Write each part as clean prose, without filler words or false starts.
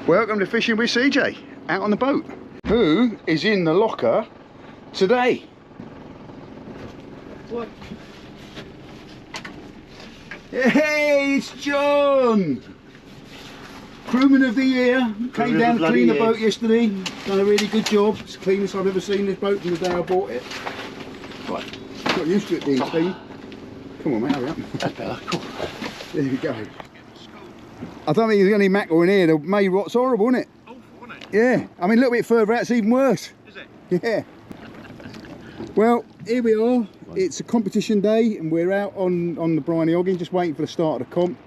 Welcome to Fishing with CJ, out on the boat. Who is in the locker today? What? Hey, it's John! Crewman of the year. Came down to clean the boat yesterday. Done a really good job. It's the cleanest I've ever seen this boat from the day I bought it. Right, got used to it being clean. Come on, mate, hurry up. That's better, cool. There we go. I don't think there's any mackerel in here. The May rot's horrible, isn't it? Awful, isn't it? Yeah, I mean a little bit further out it's even worse. Is it? Yeah. Well, here we are. It's a competition day and we're out on the Briny Hoggin, just waiting for the start of the comp.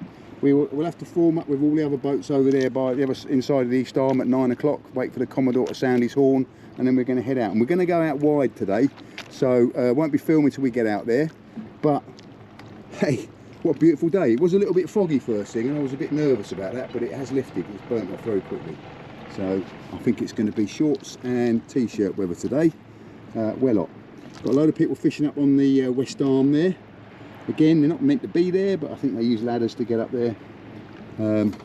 We'll have to form up with all the other boats over there by the other inside of the East Arm at 9 o'clock, wait for the Commodore to sound his horn, and then we're going to head out. And we're going to go out wide today, so won't be filming till we get out there. But hey, what a beautiful day. It was a little bit foggy first thing and I was a bit nervous about that, but it has lifted. It's burnt off very quickly. So I think it's going to be shorts and t-shirt weather today. Well up. Got a load of people fishing up on the West Arm there. Again, they're not meant to be there, but I think they use ladders to get up there. And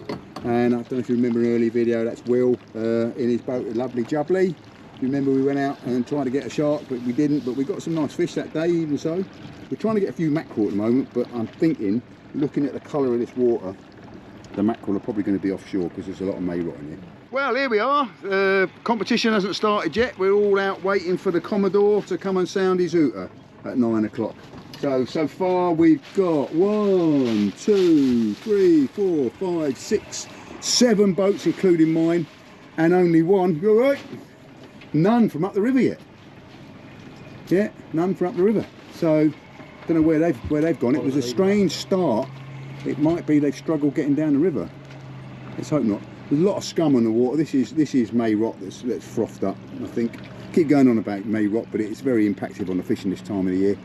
I don't know if you remember an early video, that's Will in his boat, a lovely jubbly. Remember we went out and tried to get a shark, but we didn't, but we got some nice fish that day even so. We're trying to get a few mackerel at the moment, but I'm thinking, looking at the colour of this water, the mackerel are probably going to be offshore because there's a lot of May rot in here. Well, here we are. Competition hasn't started yet. We're all out waiting for the Commodore to come and sound his hooter at 9 o'clock. So far we've got 1, 2, 3, 4, 5, 6, 7 boats, including mine, and only one. You all right? None from up the river yet. Yeah, none from up the river. So don't know where they've gone. It was a strange start. It might be they've struggled getting down the river. Let's hope not. There's a lot of scum on the water. This is May rot that's frothed up, I think. Keep going on about May rot, but it's very impactful on the fishing this time of the year.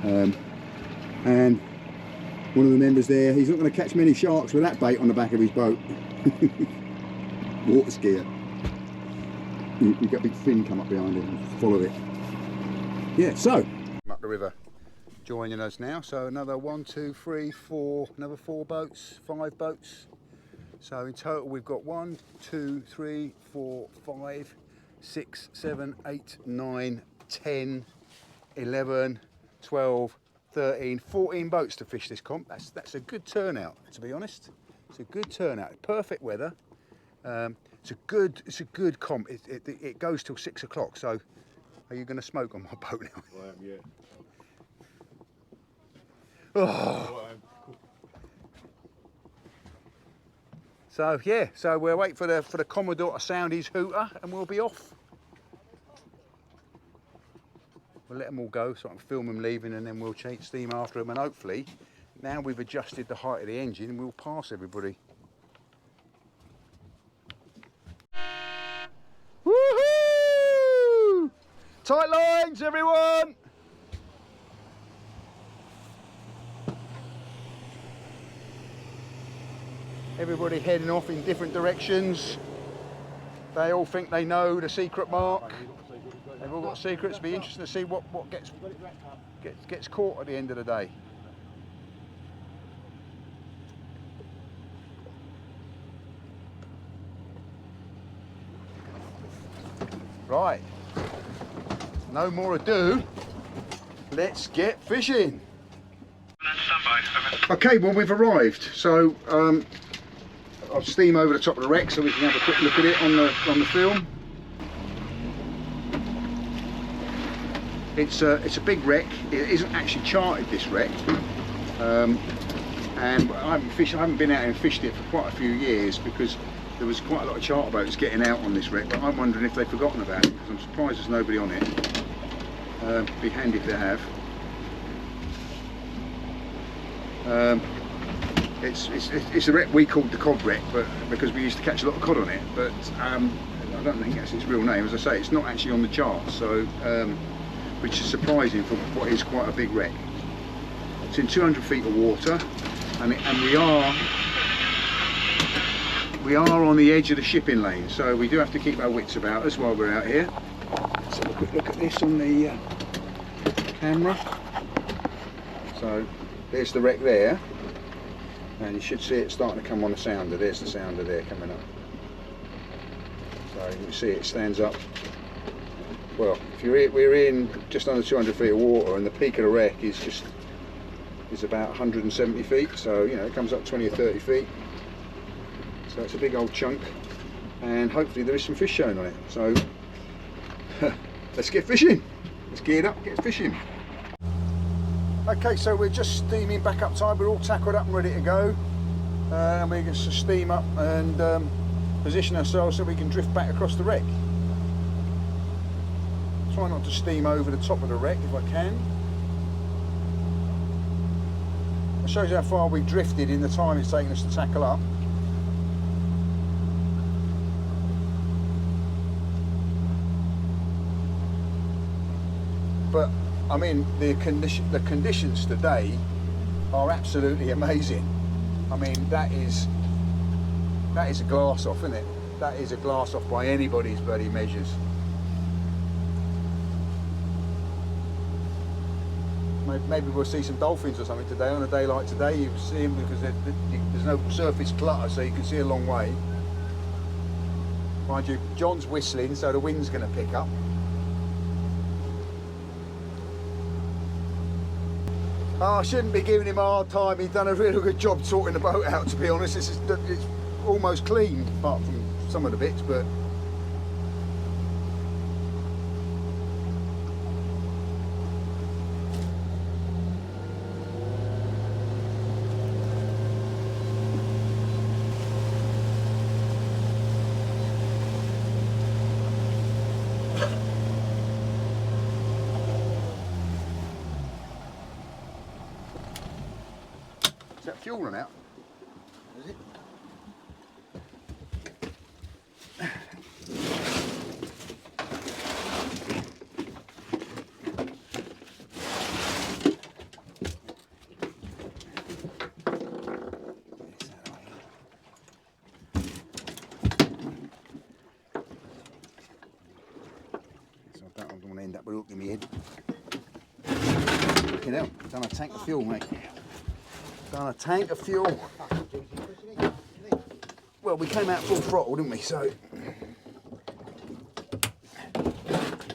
And one of the members there, he's not going to catch many sharks with that bait on the back of his boat. Water skier. You've got a big fin come up behind him, follow it. Yeah, so up the river, joining us now. So another 1, 2, 3, 4, another 4 boats, 5 boats. So in total we've got 1, 2, 3, 4, 5, 6, 7, 8, 9, 10, 11, 12, 13, 14 boats to fish this comp. That's a good turnout, to be honest. It's a good turnout. Perfect weather. It's a good comp. It goes till 6 o'clock. So, are you going to smoke on my boat now? I am, yeah. Oh. So yeah, so we'll wait for the Commodore to sound his hooter, and we'll be off. We'll let them all go so I can film them leaving, and then we'll change steam after them, and hopefully now we've adjusted the height of the engine we'll pass everybody. Woohoo! Tight lines, everyone! Everybody heading off in different directions. They all think they know the secret mark. They've all got secrets. It'll be interesting to see what gets caught at the end of the day. Right, no more ado, let's get fishing. Okay, well we've arrived, so I'll steam over the top of the wreck so we can have a quick look at it on the film. It's a big wreck. It isn't actually charted, this wreck, and I haven't been out and fished it for quite a few years because there was quite a lot of charter boats getting out on this wreck, but I'm wondering if they've forgotten about it because I'm surprised there's nobody on it. Be handy if they have. It's a wreck we called the cod wreck, but because we used to catch a lot of cod on it, but I don't think that's its real name. As I say, it's not actually on the charts, so which is surprising for what is quite a big wreck. It's in 200 feet of water, and we are on the edge of the shipping lane, so we do have to keep our wits about us while we're out here. Let's have a quick look at this on the camera. So there's the wreck there, and you should see it starting to come on the sounder. There's the sounder there coming up. So you can see it stands up. Well, if we're in just under 200 feet of water, and the peak of the wreck is about 170 feet. So you know, it comes up 20 or 30 feet. So it's a big old chunk, and hopefully there is some fish showing on it. So let's get fishing. Let's gear it up, get fishing. Okay, so we're just steaming back up tide. We're all tackled up and ready to go, and we're going to steam up and position ourselves so we can drift back across the wreck. Try not to steam over the top of the wreck if I can. It shows how far we drifted in the time it's taken us to tackle up. But I mean, the conditions today are absolutely amazing. I mean, that is a glass off, isn't it? That is a glass off by anybody's bloody measures. Maybe we'll see some dolphins or something today. On a day like today, you see them because there's no surface clutter, so you can see a long way. Mind you, John's whistling, so the wind's going to pick up. Oh, I shouldn't be giving him a hard time. He's done a really good job sorting the boat out, to be honest. It's almost clean, apart from some of the bits, but is that fuel run out? Is it? So I don't want to end up with a hook in my head. Fucking hell, done a tank of fuel, mate. Done a tank of fuel. Well, we came out full throttle, didn't we? So,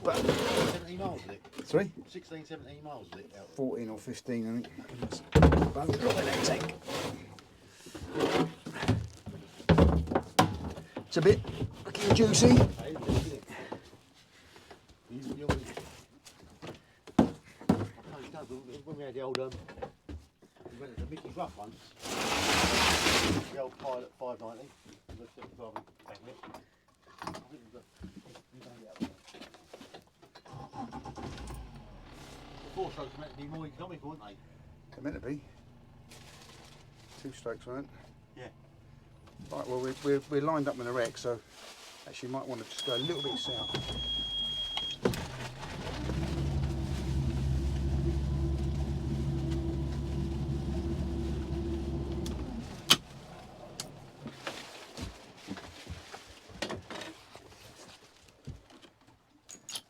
but 17 miles is it? sorry, 16, 17 miles is it? 14 or 15, I think. Boat drop in that tank. It's a bit looking juicy. When we had the old, we went to the Mickey's Rough once, the old Pilot 590, the 75 back there. I think we've done it up there. The 4 strokes meant to be more economical, weren't they? They're meant to be. 2 strokes, weren't it? Yeah. Right, well, we're lined up in the wreck, so actually you might want to just go a little bit south.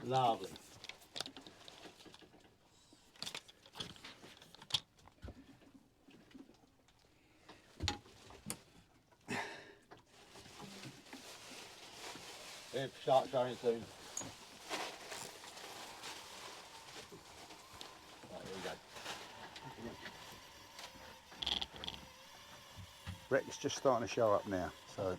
Lovely. Yeah, start going soon. Right, here we go. Wreck's just starting to show up now, so.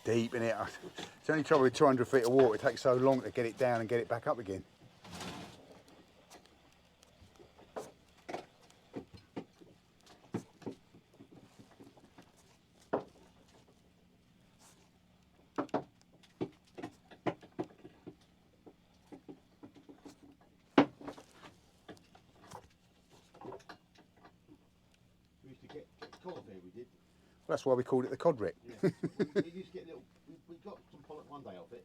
Deep in it. It's only trouble with 200 feet of water. It takes so long to get it down and get it back up again. We used to get cod there, we did. That's why we called it the cod wreck. Yeah. we used to get little, we got some pollock one day off it,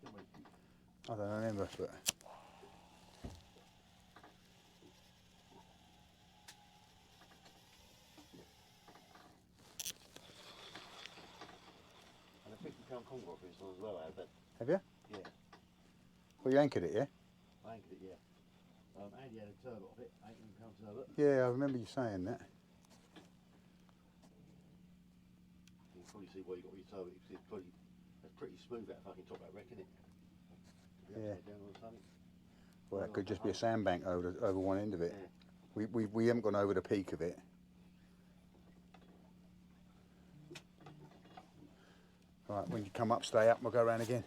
didn't we? I don't remember, but. £8 Congo for instance as well, I bet. Have you? Yeah, Well, you anchored it, yeah? I anchored it, yeah. Andy had a turbot of it, £18 turbot. Yeah, I remember you saying that. You can probably see why you got your turbot, it's pretty smooth that fucking top, I reckon it. Yeah. Down or something. Well, that could just be a sandbank over one end of it. Yeah. We haven't gone over the peak of it. Right, when you come up, stay up, we'll go around again.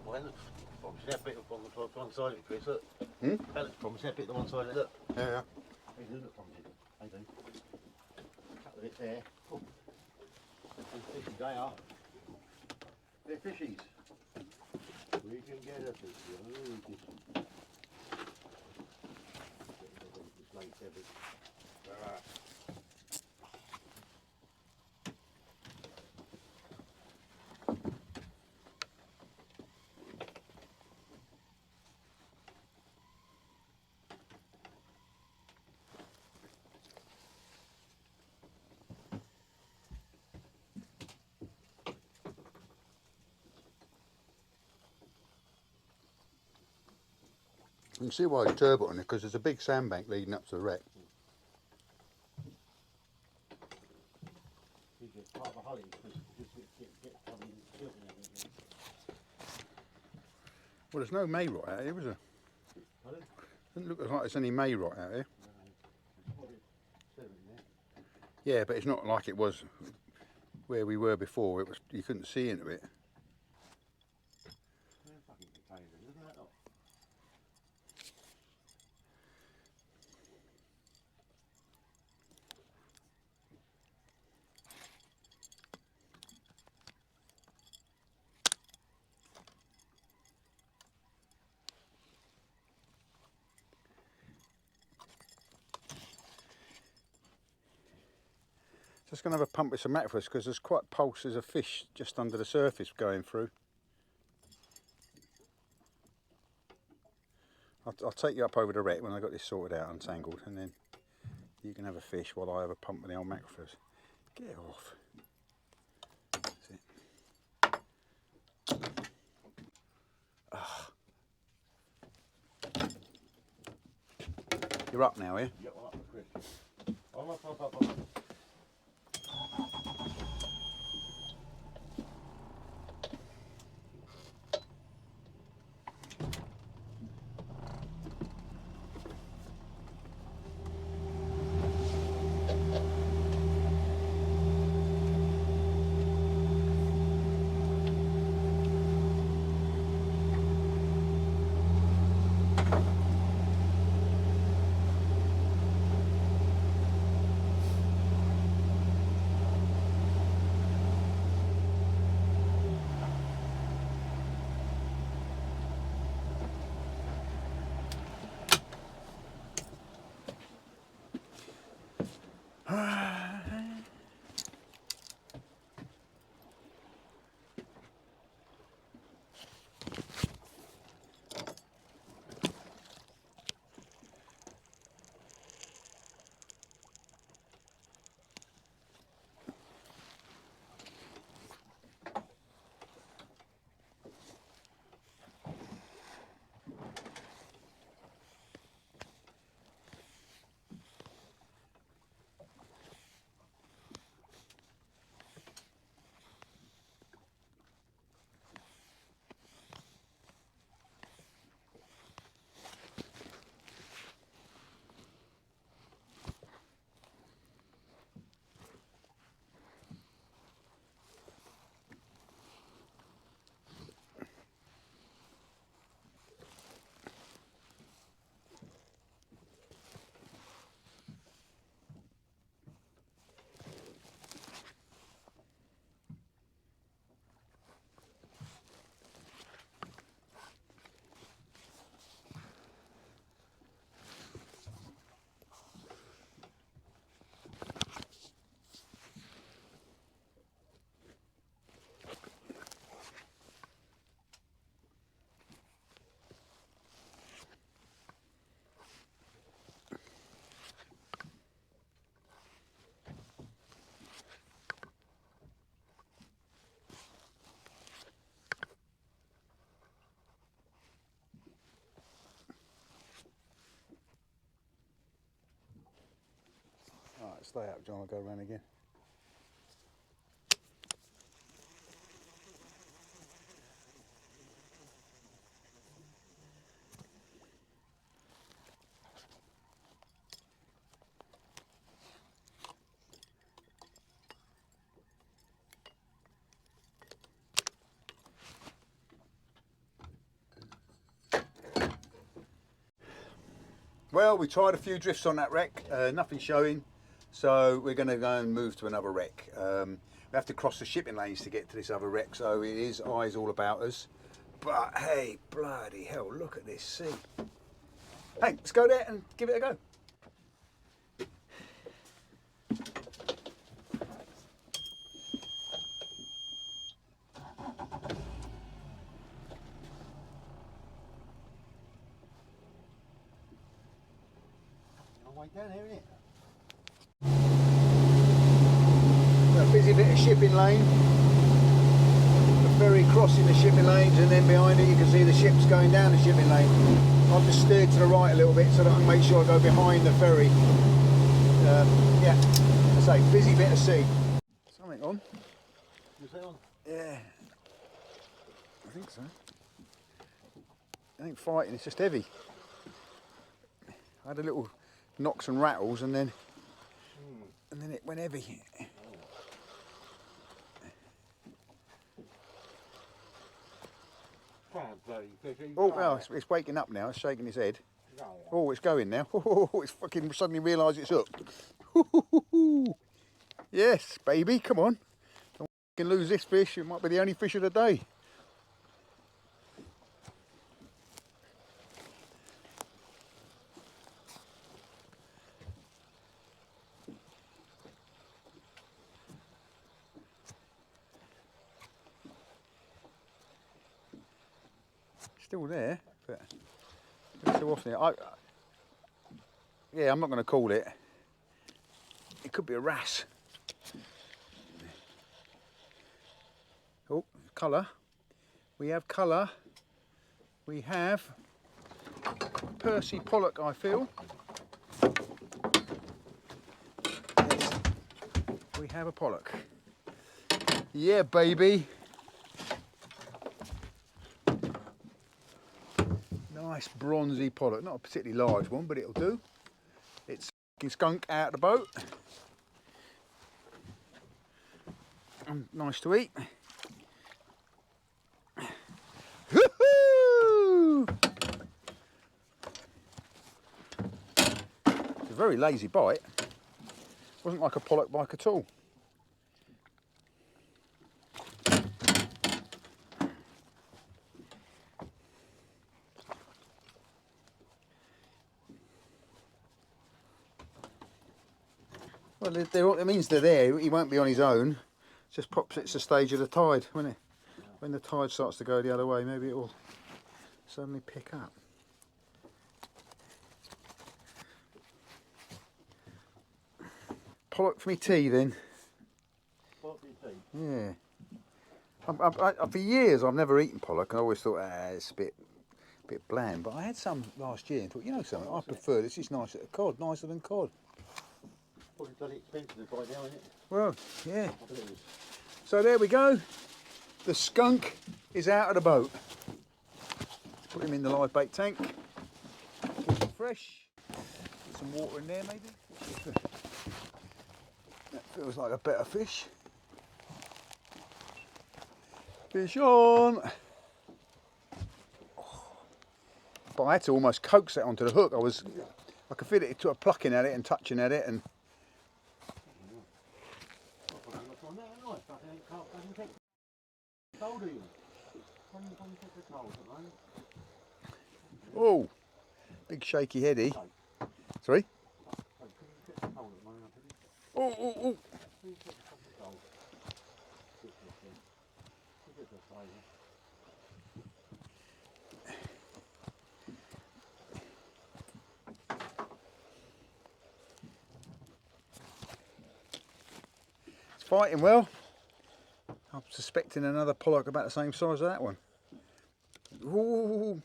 Well, promise that bit on the one side of it, Chris, look. Hmm? Alex promised that bit on one side of it, look. Yeah. They do look promising. They do. A couple of bits there. Oh. They're fishies, they are. They're fishies. We can get a fishy. Oh, we can. This late heavy. You can see why it's turbot on it, because there's a big sandbank leading up to the wreck. Part of a holly, because get covered in silt and everything. Well, there's no may rot out here, is there? Pardon? Doesn't look like there's any may rot out here. No, probably sediment in there. Yeah, but it's not like it was where we were before. It was, you couldn't see into it. Fucking containers, isn't that not? Just going to have a pump with some mat for us, because there's quite pulses of fish just under the surface going through. I'll take you up over the wreck when I got this sorted out, untangled, and then you can have a fish while I have a pump with the old mackerel for us. Get it off. That's it. Ah. You're up now, yeah? Yep, I'm up for Chris. I'm up. Stay up, John, I'll go around again. Well, we tried a few drifts on that wreck, nothing showing, so we're going to go and move to another wreck. We have to cross the shipping lanes to get to this other wreck, so it is eyes all about us. But hey, bloody hell, look at this sea. Hey, let's go there and give it a go. Way down here, isn't it? A busy bit of shipping lane. The ferry crossing the shipping lanes, and then behind it you can see the ships going down the shipping lane. I've just steered to the right a little bit so that I can make sure I go behind the ferry. Yeah, I say, busy bit of sea. Something on? Is that on? Yeah, I think so. I ain't fighting, it's just heavy. I had a little knocks and rattles, and then it went heavy. Oh well, it's waking up now. It's shaking its head. Oh, it's going now. Oh, it's fucking suddenly realised it's up. Yes, baby, come on. Don't fucking lose this fish. It might be the only fish of the day. Still there, but so often. Yeah, I'm not going to call it. It could be a wrasse. Oh, colour. We have colour. We have Percy pollock, I feel. Yes. We have a pollock. Yeah, baby. Nice bronzy pollock, not a particularly large one, but it'll do. It's skunk out of the boat. And nice to eat. It's a very lazy bite. Wasn't like a pollock bite at all. Well, it means they're there. He won't be on his own. Just pops. It's the stage of the tide, won't it? When the tide starts to go the other way, maybe it will suddenly pick up. Pollock for me tea, then. Pollock for your tea? Yeah. For years, I've never eaten pollock. I always thought, it's a bit bland. But I had some last year and thought, you know something, I prefer this. It's nicer than cod, nicer than cod. Probably bloody expensive right now, isn't it? Well, yeah. I bet it is. So there we go. The skunk is out of the boat. Let's put him in the live bait tank. Keep him fresh. Put some water in there, maybe. That feels like a better fish. Fish on. But I had to almost coax that onto the hook. I could feel it, plucking at it and touching at it, and oh, big shaky heady. Sorry? Oh. It's fighting well. I'm suspecting another pollock about the same size as that one. Ooh.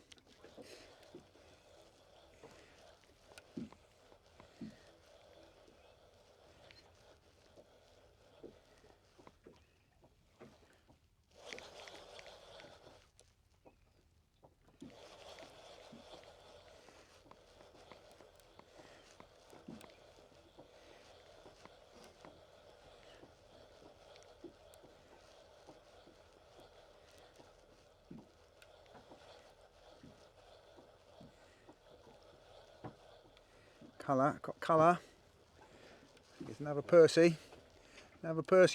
Colour, got colour. Here's another Percy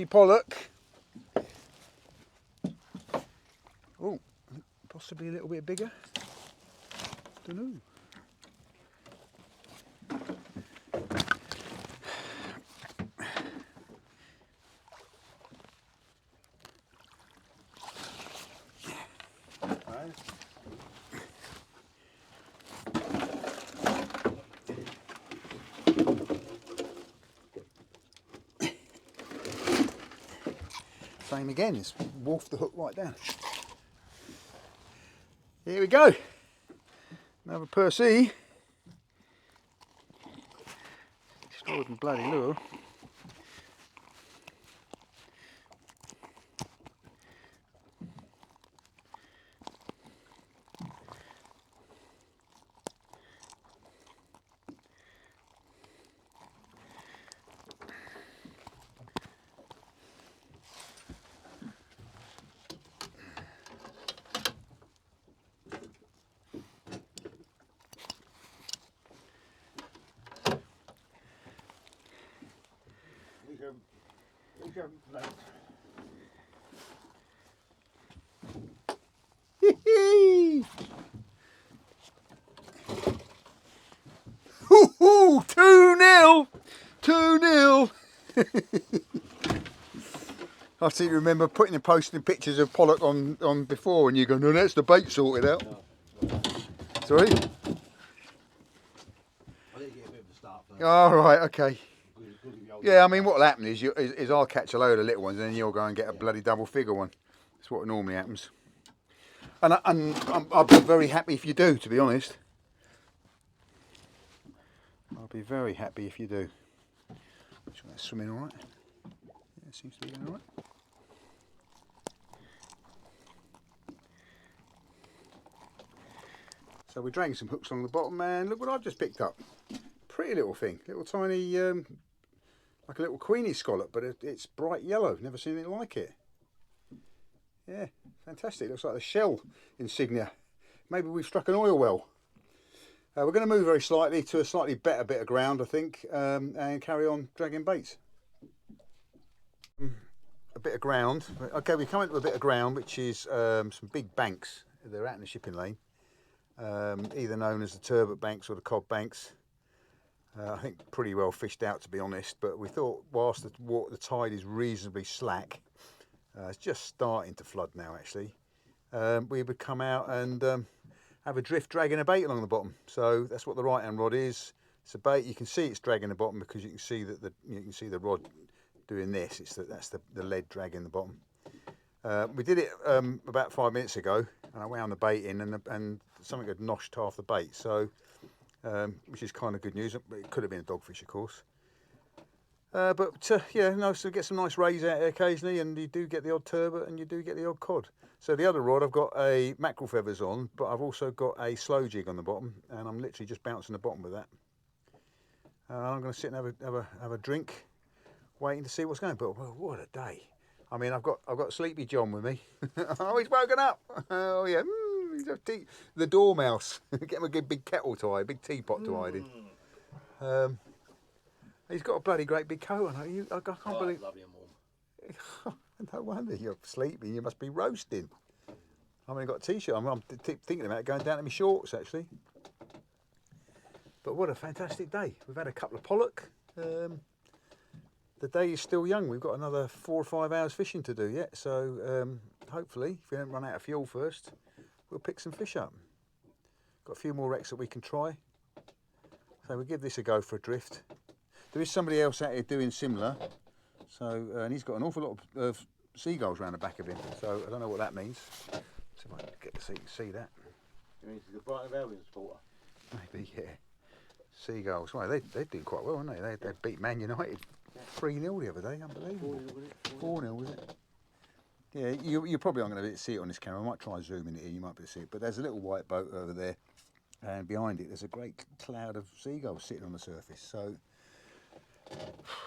pollock. Oh, possibly a little bit bigger. Don't know. Same again, it's wolfed the hook right down. Here we go. Another Percy. Destroyed my bloody lure. Hoo-hoo! 2-0! 2-0! I seem to remember posting pictures of pollock on before, and you go, no, that's the bait sorted out. No. Sorry? I need to get a bit of a start first. Oh, right, okay. Yeah, I mean, what'll happen is I'll catch a load of little ones, and then you'll go and get a bloody double figure one. That's what normally happens. And I'll be very happy if you do, to be honest. I'll be very happy if you do. Just want to swim in all right. Yeah, seems to be going all right. So we're dragging some hooks along the bottom, and look what I've just picked up. Pretty little thing, little tiny, like a little queenie scallop, but it's bright yellow. Never seen anything like it. Yeah, fantastic. Looks like the shell insignia. Maybe we've struck an oil well. We're going to move very slightly to a slightly better bit of ground, I think, and carry on dragging baits. A bit of ground. Okay, we come into a bit of ground, which is some big banks. They're out in the shipping lane, either known as the turbot banks or the cod banks. I think pretty well fished out, to be honest, but we thought whilst the tide is reasonably slack, it's just starting to flood now actually, we would come out and have a drift dragging a bait along the bottom. So that's what the right hand rod is. It's a bait. You can see it's dragging the bottom because you can see that you can see the rod doing this. That's the lead dragging the bottom. We did it about 5 minutes ago, and I wound the bait in, and something had noshed half the bait. So, which is kind of good news. It could have been a dogfish, of course. Yeah, no. So get some nice rays out there occasionally, and you do get the odd turbot, and you do get the odd cod. So the other rod, I've got a mackerel feathers on, but I've also got a slow jig on the bottom, and I'm literally just bouncing the bottom with that. I'm going to sit and have a drink, waiting to see what's going on. But well, what a day! I mean, I've got Sleepy John with me. Oh, he's woken up. Oh yeah, he's the dormouse. Get him a good big kettle to hide, big teapot to hide in. He's got a bloody great big coat on. I can't believe. Lovely and warm. No wonder you're sleeping. You must be roasting. I haven't got a t-shirt. I'm thinking about going down to my shorts actually. But what a fantastic day. We've had a couple of pollock. The day is still young. We've got another 4 or 5 hours fishing to do yet. So hopefully, if we don't run out of fuel first, we'll pick some fish up. Got a few more wrecks that we can try. So we'll give this a go for a drift. There is somebody else out here doing similar. So, and he's got an awful lot of seagulls around the back of him. So I don't know what that means. See if I can get to see that. It means he's a Brighton Albion supporter. Maybe, yeah. Seagulls. Well, they're doing quite well, aren't they? They beat Man United 3-0 the other day. Unbelievable. 4-0, was it? Yeah, you probably aren't going to see it on this camera. I might try zooming it in. You might be able to see it. But there's a little white boat over there, and behind it there's a great cloud of seagulls sitting on the surface. So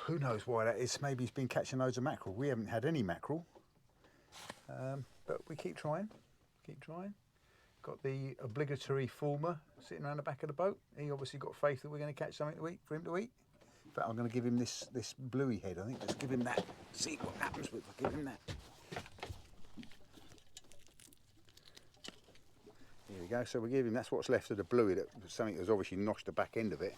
who knows why that is? Maybe he's been catching loads of mackerel. We haven't had any mackerel, but we keep trying. Got the obligatory fulmer sitting around the back of the boat. He obviously got faith that we're going to catch something to eat for him to eat. In fact, I'm going to give him this bluey head. I think let's give him that. See what happens with I give him that. Here we go. So we give him. That's what's left of the bluey. That something has obviously noshed the back end of it.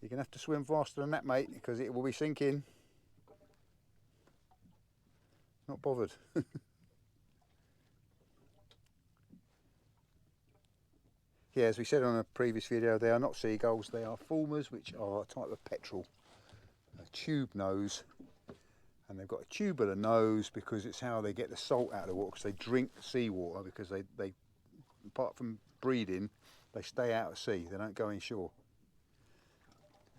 You're going to have to swim faster than that, mate, because it will be sinking. Not bothered. Yeah, as we said on a previous video, they are not seagulls, they are fulmars, which are a type of petrel. A tube nose, and they've got a tubular nose because it's how they get the salt out of the water, because they drink seawater, because they apart from breeding, they stay out at sea, they don't go inshore.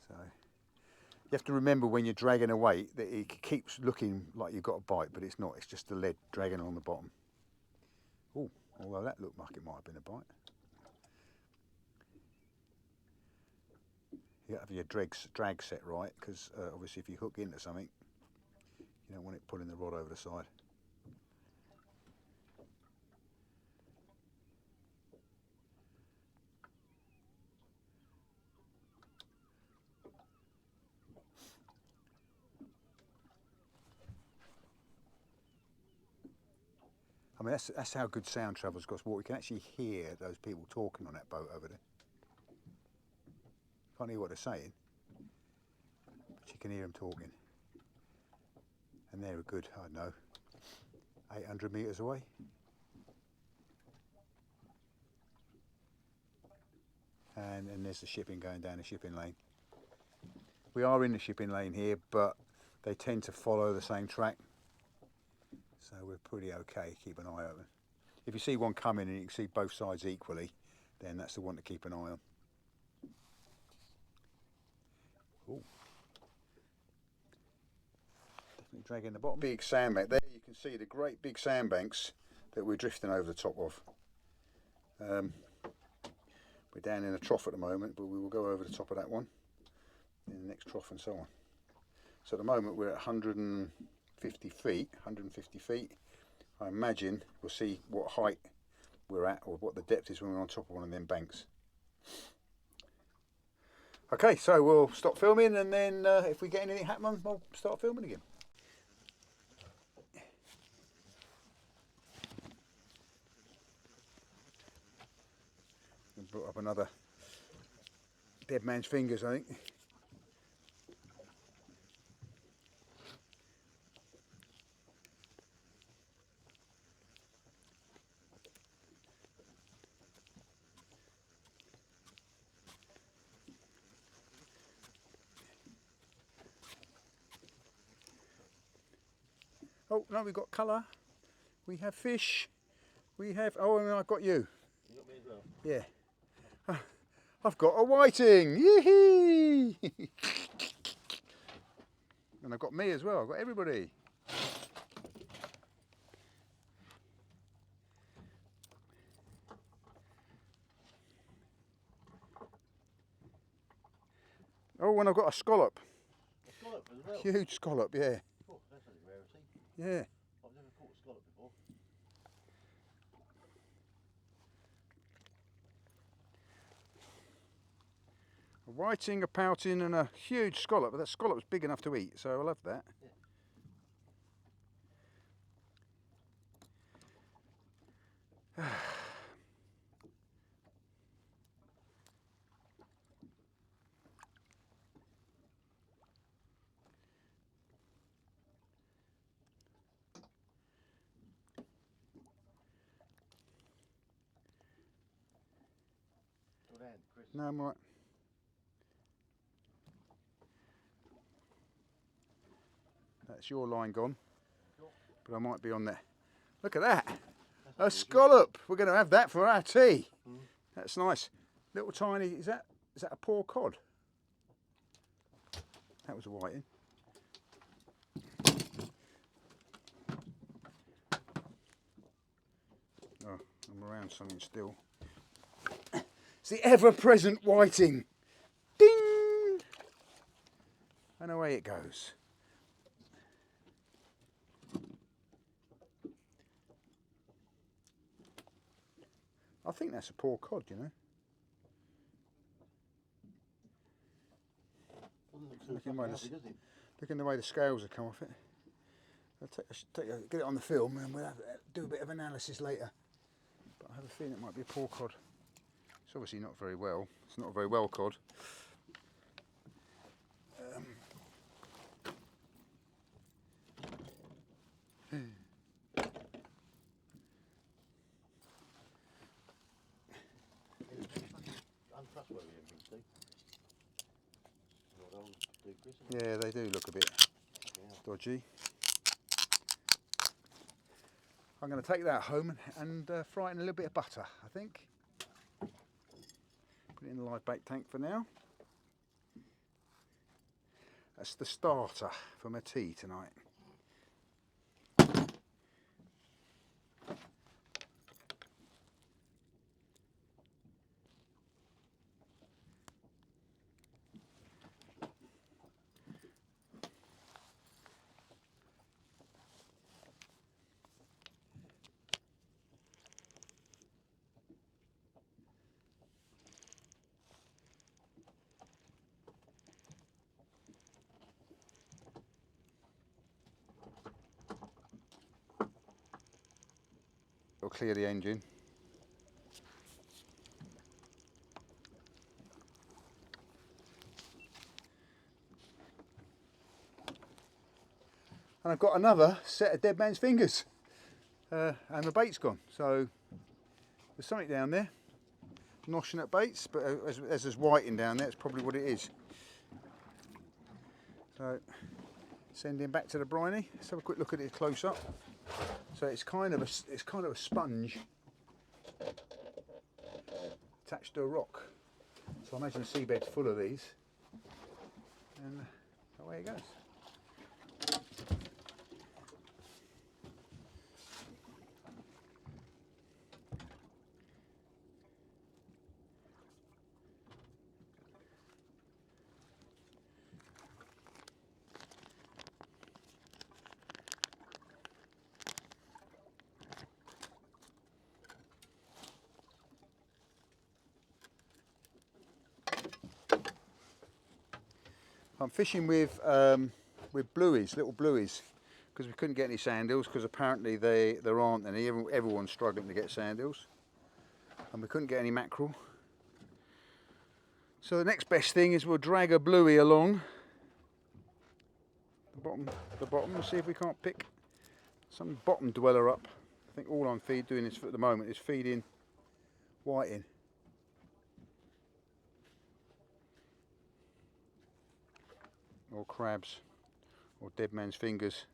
So you have to remember when you're dragging a weight that it keeps looking like you've got a bite, but it's not, it's just the lead dragging on the bottom. Oh, although that looked like it might have been a bite. You got to have your drag set right, because obviously if you hook into something, you don't want it pulling the rod over the side. I mean, that's how good sound travels across water. You can actually hear those people talking on that boat over there. Can't hear what they're saying, but you can hear them talking. And they're a good, I don't know, 800 metres away. And there's the shipping going down the shipping lane. We are in the shipping lane here, but they tend to follow the same track. So we're pretty okay, keep an eye open. If you see one coming and you can see both sides equally, then that's the one to keep an eye on. Ooh. Definitely dragging the bottom. Big sandbank. There you can see the great big sandbanks that we're drifting over the top of. We're down in a trough at the moment, but we will go over the top of that one in the next trough and so on. So at the moment we're at 150 feet. I imagine we'll see what height we're at or what the depth is when we're on top of one of them banks. Okay, so we'll stop filming, and then if we get anything happening, we'll start filming again. Brought up another dead man's fingers, I think. Oh no, we've got colour, we have fish, we have, oh, and I've got you. You got me as well? Yeah. I've got a whiting, yee-hee! And I've got me as well, I've got everybody. Oh, and I've got a scallop. A scallop as well? Huge scallop, yeah. Oh, that's a rarity. Yeah. I've never caught a scallop before. A whiting, a pouting, and a huge scallop. But that scallop's big enough to eat, so I'll have that. Yeah. Chris. No, I'm all right. That's your line gone, but I might be on there. Look at that, a scallop. We're going to have that for our tea. That's nice. Little tiny. Is that a poor cod? That was a whiting. Oh, I'm around something still. It's the ever-present whiting. Ding! And away it goes. I think that's a poor cod, you know. Looking the way the scales have come off it. Get it on the film and we'll do a bit of analysis later. But I have a feeling it might be a poor cod. It's obviously not very well. It's not a very well cod. Untrustworthy, everything, Yeah, they do look a bit dodgy. I'm going to take that home and fry it in a little bit of butter, I think. Put it in the live bait tank for now. That's the starter for my tea tonight. It'll clear the engine. And I've got another set of dead man's fingers. And the bait's gone. So there's something down there. Noshing at baits, but as there's whiting down there, it's probably what it is. So send him back to the briny. Let's have a quick look at it close up. So it's kind of a sponge attached to a rock. So I imagine the seabed's full of these, and away it goes. I'm fishing with blueies, little blueies, because we couldn't get any sand eels, because apparently there aren't any. Everyone's struggling to get sand eels, and we couldn't get any mackerel. So the next best thing is we'll drag a bluey along the bottom and see if we can't pick some bottom dweller up. I think all I'm doing this at the moment is feeding whiting. Or crabs, or dead man's fingers.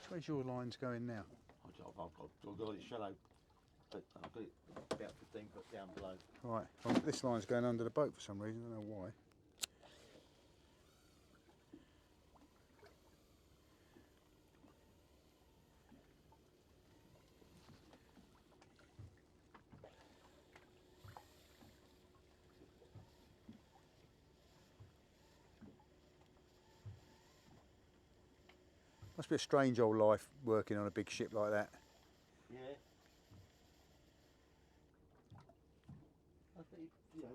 Where's your lines going now? I've got it shallow, but I've got it about 15 foot down below. Right, well, this line's going under the boat for some reason, I don't know why. Must be a strange old life working on a big ship like that. Yeah. I think, you know,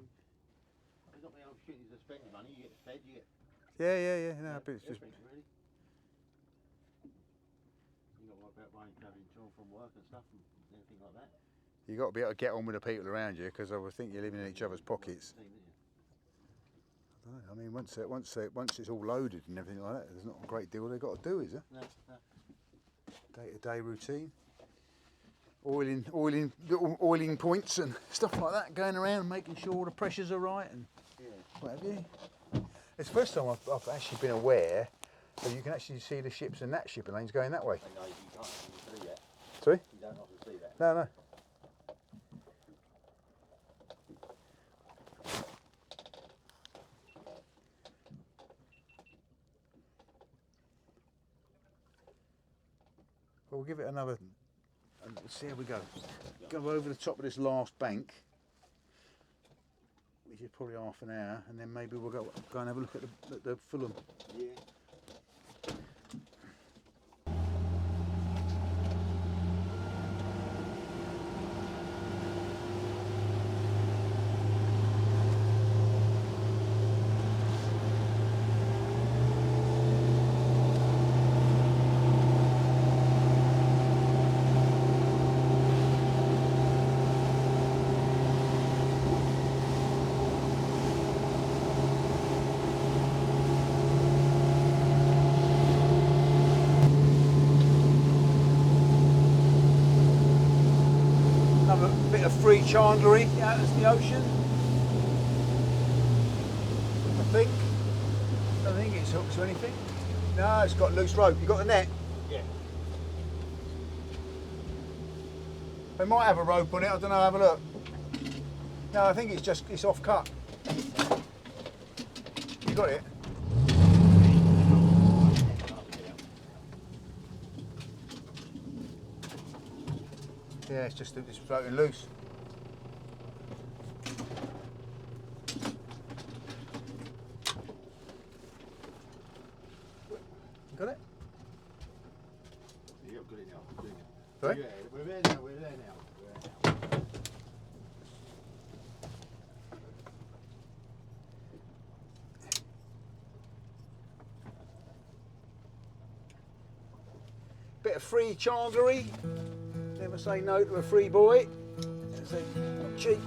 there's not many opportunities to spend your money. You get fed, you get... Yeah, no, but it's just... Really. You got to work out why you're travelling to and from work and stuff and everything like that. You got to be able to get on with the people around you, because I would think you're living in each other's pockets. I mean, once it's all loaded and everything like that, there's not a great deal they've got to do, is there? No. Day-to-day routine, oiling points and stuff like that, going around making sure all the pressures are right and what have you. It's the first time I've actually been aware that you can actually see the ships and that shipping lanes going that way. No, you can't see that. Sorry? You don't often see that. No. Well, we'll give it another, and see how we go. Go over the top of this last bank, which is probably half an hour, and then maybe we'll go and have a look at the Fulham. Yeah. of free chandlery out into the ocean. I don't think it's hooks or anything. No, it's got loose rope. You got the net? Yeah. They might have a rope on it, I don't know, have a look. No, I think it's off cut. You got it? Yeah, it's just floating loose. Got it? Yeah, I've got it now. I've got it now. Sorry? Yeah, we're there now. We're there now. We're there now. Bit of free chandlery. Never say no to a free boy. It's not cheap.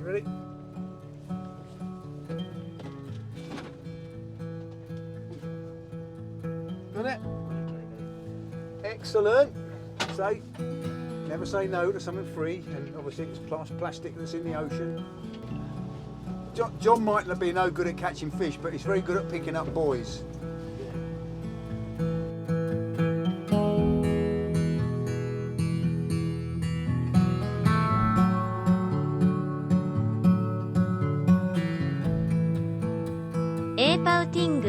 Ready? Got it? Excellent. So, never say no to something free, and obviously it's plastic that's in the ocean. John might be no good at catching fish, but he's very good at picking up boys. Apouting.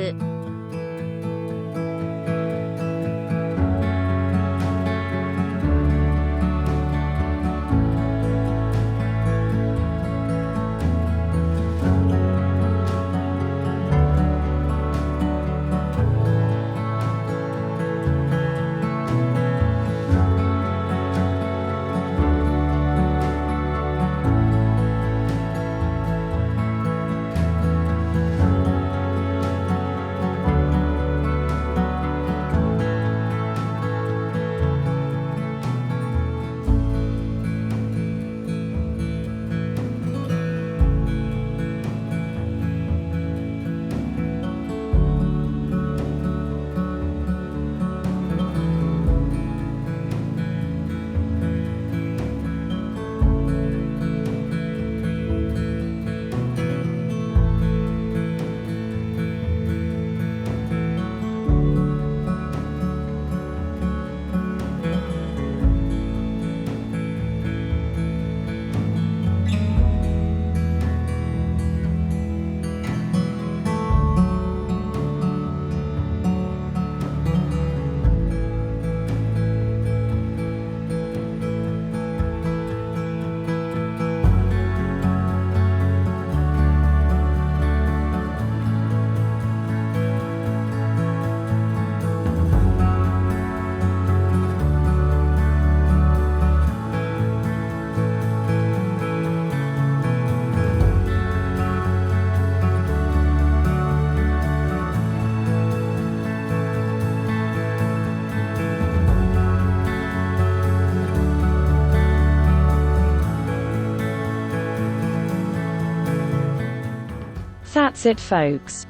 That's it, folks.